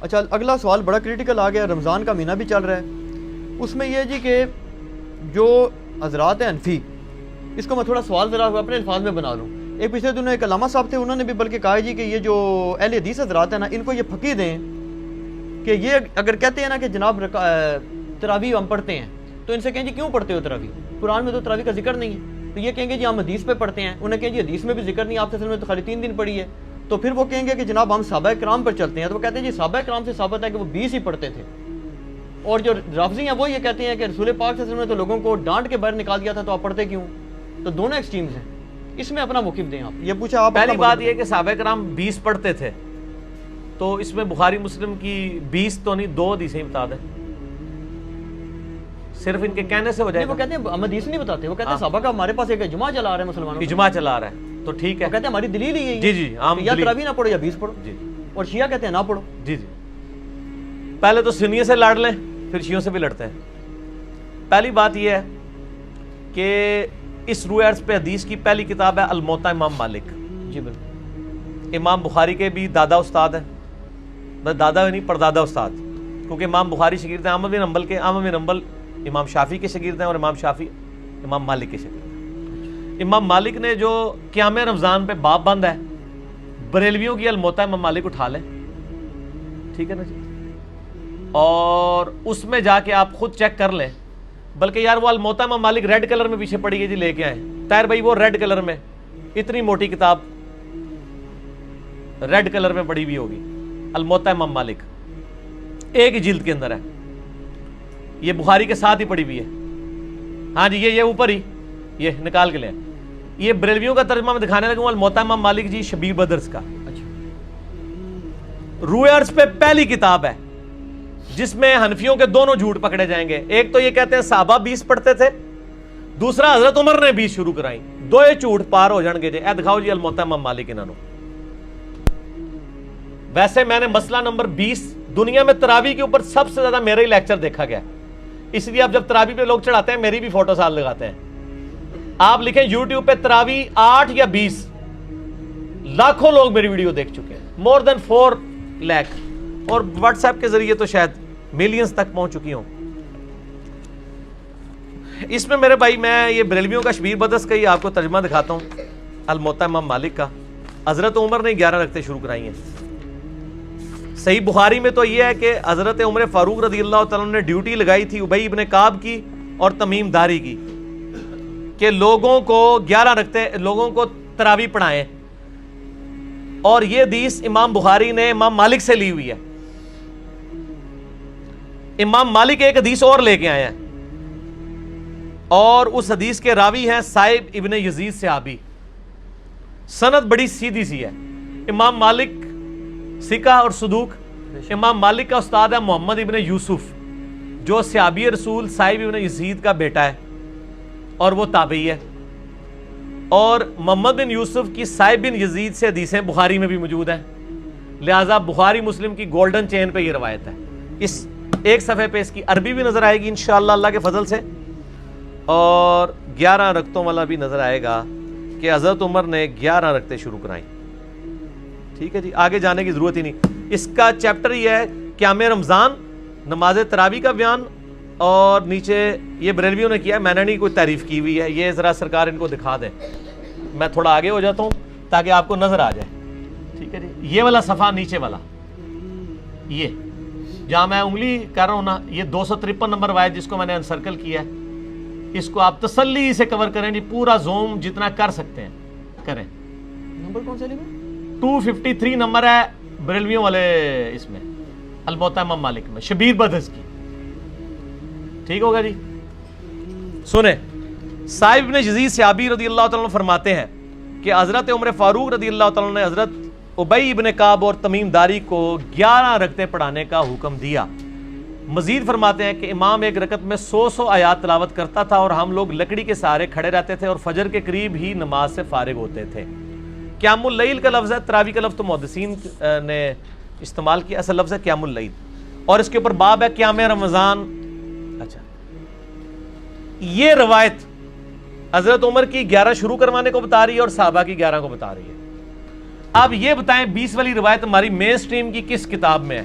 اچھا اگلا سوال بڑا کریٹیکل آ گیا، رمضان کا مہینہ بھی چل رہا ہے، اس میں یہ جی کہ جو حضرات ہیں حنفی، اس کو میں تھوڑا سوال ذرا اپنے الفاظ میں بنا لوں. ایک پچھلے دنوں ایک علامہ صاحب تھے، انہوں نے بھی بلکہ کہا جی کہ یہ جو اہل حدیث حضرات ہیں نا، ان کو یہ پھکی دیں کہ یہ اگر کہتے ہیں نا کہ جناب تراویح ہم پڑھتے ہیں، تو ان سے کہیں جی کیوں پڑھتے ہو تراویح؟ قرآن میں تو تراویح کا ذکر نہیں ہے. تو یہ کہیں گے جی ہم حدیث پہ پڑھتے ہیں. انہیں کہیں جی حدیث میں بھی ذکر نہیں، آپ نے تو خالی 3 دن پڑھی ہے. تو پھر وہ کہیں گے کہ جناب ہم صحابہ کرام پر چلتے ہیں. تو وہ کہتے ہیں جی صحابہ کرام سے ثابت ہے کہ وہ 20 ہی پڑھتے تھے. اور جو رافضی ہیں وہ یہ کہتے ہیں کہ رسول پاک صلی اللہ علیہ وسلم نے تو لوگوں کو ڈانٹ کے باہر نکال دیا تھا، تو آپ پڑھتے کیوں؟ تو دونوں ایکسٹریمز ہیں. اس میں اپنا موقف دیں آپ. یہ پوچھا آپ. پہلی بات یہ کہ صحابہ کرام 20 پڑھتے تھے، تو اس میں بخاری مسلم کی 20 تو نہیں 2 حدیثیں بتا دیں، صرف ان کے کہنے سے ہو جائے گا. وہ کہتے ہیں ہم حدیث نہیں بتاتے، وہ کہتے ہیں صحابہ کا ہمارے پاس ایک اجماع چلا رہا ہے مسلمانوں، اجماع چلا رہا ہے، تو ٹھیک ہے. وہ کہتے ہیں ہماری دلیل ہی یہی ہے. جی جی یا تراویح نہ پڑھو یا 20 پڑھو. جی اور شیعہ کہتے ہیں نہ پڑھو. جی جی پہلے تو سنیوں سے لڑ لیں، پھر شیعوں سے بھی لڑتے ہیں. پہلی بات یہ ہے کہ اس روح عرض پہ حدیث کی پہلی کتاب ہے الموطا امام مالک. جی بالکل. امام بخاری کے بھی دادا استاد ہیں، بس دادا نہیں پردادا استاد، کیونکہ امام بخاری شاگرد ہیں احمد بن حنبل کے، احمد بن حنبل امام شافعی کے شاگرد ہیں، اور امام شافعی امام مالک کے شاگرد ہیں. امام مالک نے جو قیام رمضان پہ باب بند ہے، بریلویوں کی الموطا امام مالک اٹھا لیں، ٹھیک ہے نا جی، اور اس میں جا کے آپ خود چیک کر لیں. بلکہ یار وہ الموطا امام مالک ریڈ کلر میں پیچھے پڑی ہے جی، لے کے آئے طاہر بھائی، وہ ریڈ کلر میں اتنی موٹی کتاب ریڈ کلر میں پڑی ہوئی ہوگی، الموطا امام مالک ایک ہی جلد کے اندر ہے، یہ بخاری کے ساتھ ہی پڑی ہوئی ہے. ہاں جی یہ اوپر ہی یہ نکال کے لیں. یہ بریلویوں کا ترجمہ میں دکھانے لگا ہوں، الموطا امام مالک جی شبیر بدرس کا. روح عرض پہ پہلی کتاب ہے جس میں حنفیوں کے دونوں جھوٹ پکڑے جائیں گے. ایک تو یہ کہتے ہیں صحابہ 20 پڑھتے تھے، دوسرا حضرت عمر نے 20 شروع کرائی. دو جھوٹ پار ہو جان گے جی. اے دکھاؤ جی الموطا امام مالک انہوں. ویسے میں نے مسئلہ نمبر 20 دنیا میں تراویح کے اوپر سب سے زیادہ میرا ہی لیکچر دیکھا گیا، اس لیے اب جب تراویح پہ لوگ چڑھاتے ہیں میری بھی فوٹو ساتھ لگاتے ہیں. آپ لکھیں یوٹیوب پہ تراویح 8 یا 20، لاکھوں لوگ میری ویڈیو دیکھ چکے ہیں، مور دین 4 لاکھ، اور واٹس ایپ کے ذریعے تو شاید ملینز تک پہنچ چکی ہوں. اس میں میرے بھائی میں یہ بریلویوں کا شبیر بدرس کا ہی آپ کو ترجمہ دکھاتا ہوں، الموطا امام مالک کا. حضرت عمر نے 11 رکعتیں شروع کرائی ہیں. صحیح بخاری میں تو یہ ہے کہ حضرت عمر فاروق رضی اللہ تعالیٰ نے ڈیوٹی لگائی تھی ابی ابن کعب کی اور تمیم داری کی کہ لوگوں کو 11 رکعتیں لوگوں کو تراویح پڑھائیں. اور یہ حدیث امام بخاری نے امام مالک سے لی ہوئی ہے. امام مالک ایک حدیث اور لے کے آئے ہیں، اور اس حدیث کے راوی ہیں صائب ابن یزید صحابی. سند بڑی سیدھی سی ہے. امام مالک ثقہ اور صدوق. امام مالک کا استاد ہے محمد ابن یوسف، جو صحابی رسول صائب ابن یزید کا بیٹا ہے اور وہ تابعی ہے. اور محمد بن یوسف کی صائب بن یزید سے حدیثیں بخاری میں بھی موجود ہیں، لہٰذا بخاری مسلم کی گولڈن چین پہ یہ روایت ہے. اس ایک صفحے پہ اس کی عربی بھی نظر آئے گی انشاءاللہ اللہ کے فضل سے، اور 11 رکعتوں والا بھی نظر آئے گا کہ حضرت عمر نے 11 رکعتیں شروع کرائیں. ٹھیک ہے جی، آگے جانے کی ضرورت ہی نہیں. اس کا چیپٹر یہ ہے قیام رمضان، نماز تراویح کا بیان، اور نیچے یہ بریلویوں نے کیا ہے، میں نے نہیں کوئی تعریف کی ہوئی ہے. یہ ذرا سرکار ان کو دکھا دیں، میں تھوڑا آگے ہو جاتا ہوں تاکہ آپ کو نظر آ جائے. ٹھیک ہے جی، یہ والا صفحہ نیچے والا، یہ جہاں میں انگلی کر رہا ہوں نا، یہ 253 نمبر روایت جس کو میں نے انسرکل کیا ہے، اس کو آپ تسلی سے کور کریں جی، پورا زوم جتنا کر سکتے ہیں کریں. نمبر کون سا لکھا؟ 253 نمبر ہے بریلویوں والے اس میں، الموطا امام مالک میں شبیر بدرس کی. ٹھیک ہوگا جی. سنیں، صائب بن یزید صحابی رضی اللہ تعالیٰ عنہ فرماتے ہیں کہ حضرت عمر فاروق رضی اللہ تعالیٰ عنہ نے حضرت ابی ابن کعب اور تمیم داری کو 11 رکعتیں پڑھانے کا حکم دیا. مزید فرماتے ہیں کہ امام ایک رکعت میں 100 آیات تلاوت کرتا تھا، اور ہم لوگ لکڑی کے سہارے کھڑے رہتے تھے اور فجر کے قریب ہی نماز سے فارغ ہوتے تھے. قیام اللیل کا لفظ ہے، تراویح کا لفظ تو محدثین نے استعمال کیا، اصل لفظ ہے قیام اللیل، اور اس کے اوپر باب ہے قیام رمضان. اچھا، یہ روایت حضرت عمر کی 11 شروع کروانے کو بتا رہی ہے اور صحابہ کی 11 کو بتا رہی ہے. اب یہ بتائیں 20 والی روایت ہماری مین سٹریم کی کس کتاب میں ہے؟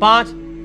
5,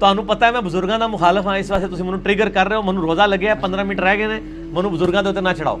ਤੁਹਾਨੂੰ ਪਤਾ ਹੈ ਮੈਂ ਬਜ਼ੁਰਗਾਂ ਦਾ ਮੁਖਾਲਫ ਹਾਂ, ਇਸ ਵਾਸਤੇ ਤੁਸੀਂ ਮੈਨੂੰ ਟ੍ਰਿਗਰ ਕਰ ਰਹੇ ਹੋ, ਮੈਨੂੰ ਰੋਜ਼ਾ ਲੱਗਿਆ 15 ਮਿੰਟ ਰਹਿ ਗਏ ਨੇ, ਮੈਨੂੰ ਬਜ਼ੁਰਗਾਂ ਦੇ ਉੱਤੇ ਨਾ ਚੜਾਓ।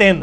3।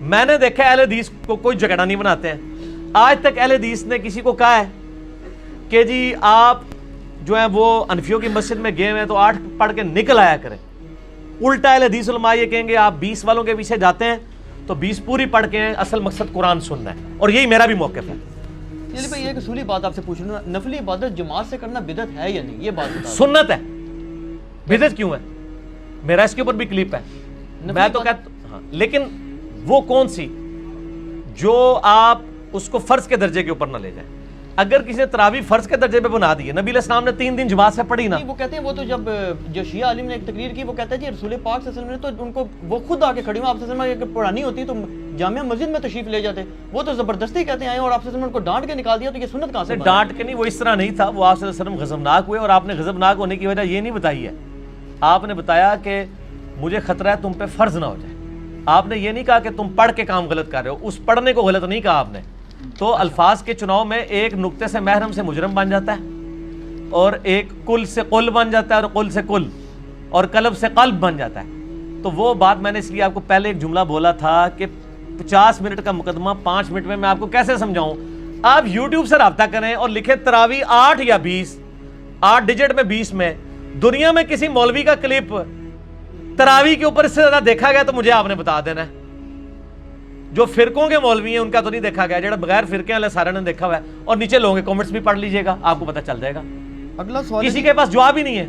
میں نے دیکھا اہل حدیث کو کوئی جھگڑا نہیں بناتے ہیں. آج تک اہل حدیث نے کسی کو کہا ہے کہ جی آپ جو ہیں وہ انفیوں کی مسجد میں گئے ہوئے ہیں تو 8 پڑھ کے نکل آیا کریں. الٹا اہل حدیث علماء یہ کہیں گے آپ 20 والوں کے پیچھے جاتے ہیں تو 20 پوری پڑھ کے ہیں, اصل مقصد قرآن سننا ہے. اور یہی میرا بھی موقف ہے. علی بھائی ایک اصولی بات آپ سے پوچھ لوں, نفلی عبادت جماعت سے کرنا بدعت ہے یا نہیں, یہ بات بتا. سنت ہے, بدعت کیوں ہے؟ میرا اس کے اوپر بھی کلپ ہے. میں تو کہتا ہاں, لیکن وہ کون سی جو آپ اس کو فرض کے درجے کے اوپر نہ لے جائیں. اگر کسی نے تراویح فرض کے درجے پہ بنا دی ہے, نبی علیہ السلام نے 3 دن جماعت سے پڑھی نا. وہ کہتے ہیں وہ تو جب جو شیعہ عالم نے ایک تقریر کی وہ کہتا ہے جی رسول پاک صلی اللہ علیہ وسلم نے تو ان کو وہ خود آ کے کھڑی ہوں, آپ صلی اللہ علیہ وسلم اگر پڑھانی ہوتی تو جامعہ مسجد میں تشریف لے جاتے. وہ تو زبردستی کہتے ہیں آئے اور آپ صلی اللہ علیہ وسلم نے ان کو ڈانٹ کے نکال دیا, تو یہ سنت کہاں سے؟ ڈانٹ کے نہیں, وہ اس طرح نہیں تھا. وہ آپ صلی اللہ علیہ وسلم غضبناک ہوئے, اور آپ نے غضبناک ہونے کی وجہ یہ نہیں بتائی ہے. آپ نے بتایا کہ مجھے خطرہ ہے تم پہ فرض نہ ہو جائے. آپ نے یہ نہیں کہا کہ تم پڑھ کے کام غلط کر رہے ہو, اس پڑھنے کو غلط نہیں کہا آپ نے. تو الفاظ کے چناؤ میں ایک نقطے سے محرم سے مجرم بن جاتا ہے, اور ایک کل سے قل بن جاتا ہے, اور قل سے کل, اور قلب سے قلب بن جاتا ہے. تو وہ بات میں نے اس لیے آپ کو پہلے ایک جملہ بولا تھا کہ 50 منٹ کا مقدمہ 5 منٹ میں آپ کو کیسے سمجھاؤں. آپ یوٹیوب سے رابطہ کریں اور لکھیں تراویح 8 یا 20, 8 ڈیجٹ میں 20 میں. دنیا میں کسی مولوی کا کلپ تراویح کے اوپر اس سے زیادہ دیکھا گیا تو مجھے آپ نے بتا دینا ہے. جو فرقوں کے مولوی ہیں ان کا تو نہیں دیکھا گیا, جڑا بغیر فرقے والے سارے نے دیکھا ہوا ہے. اور نیچے لوگوں کے کمنٹس بھی پڑھ لیجئے گا, آپ کو پتہ چل جائے گا. اگلا سوال کسی کے پاس جواب ہی نہیں ہے.